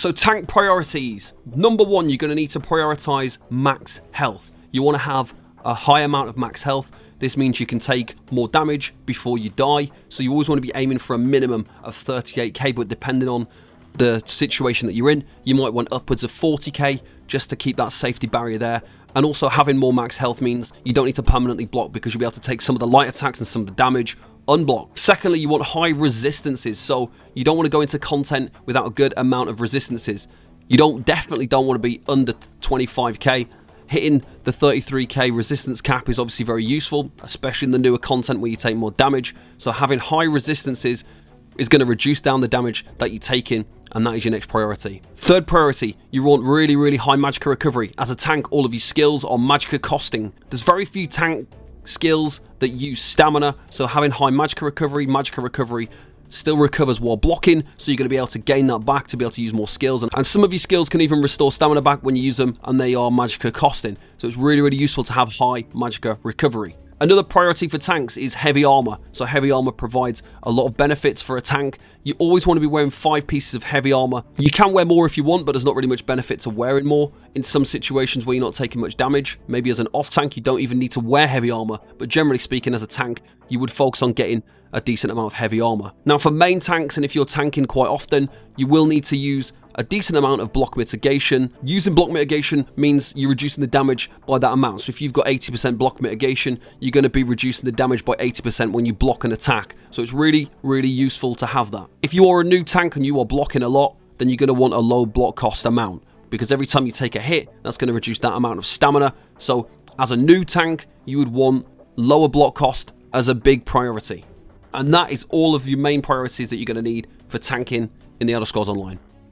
So tank priorities. Number one, you're going to need to prioritize max health. You want to have a high amount of max health. This means you can take more damage before you die. So you always want to be aiming for a minimum of 38k, but depending on the situation that you're in, you might want upwards of 40k just to keep that safety barrier there. And also having more max health means you don't need to permanently block because you'll be able to take some of the light attacks and some of the damage unblocked. Secondly, you want high resistances. So you don't want to go into content without a good amount of resistances. You definitely don't want to be under 25k. Hitting the 33k resistance cap is obviously very useful, especially in the newer content where you take more damage. So having high resistances is going to reduce down the damage that you're taking, and that is your next priority. Third priority, you want really, really high Magicka recovery. As a tank, all of your skills are Magicka costing. There's very few tank skills that use stamina, so having high Magicka recovery still recovers while blocking, so you're going to be able to gain that back to be able to use more skills. And some of your skills can even restore stamina back when you use them, and they are Magicka costing. So it's really, really useful to have high Magicka recovery. Another priority for tanks is heavy armor. So heavy armor provides a lot of benefits for a tank. You always want to be wearing 5 pieces of heavy armor. You can wear more if you want, but there's not really much benefit to wearing more in some situations where you're not taking much damage. Maybe as an off tank, you don't even need to wear heavy armor, but generally speaking, as a tank, you would focus on getting a decent amount of heavy armor. Now for main tanks, and if you're tanking quite often, you will need to use a decent amount of block mitigation. Using block mitigation means you're reducing the damage by that amount. So if you've got 80% block mitigation, you're going to be reducing the damage by 80% when you block an attack. So it's really, really useful to have that. If you are a new tank and you are blocking a lot, then you're going to want a low block cost amount, because every time you take a hit, that's going to reduce that amount of stamina. So as a new tank, you would want lower block cost as a big priority. And that is all of your main priorities that you're going to need for tanking in the Elder Scrolls Online.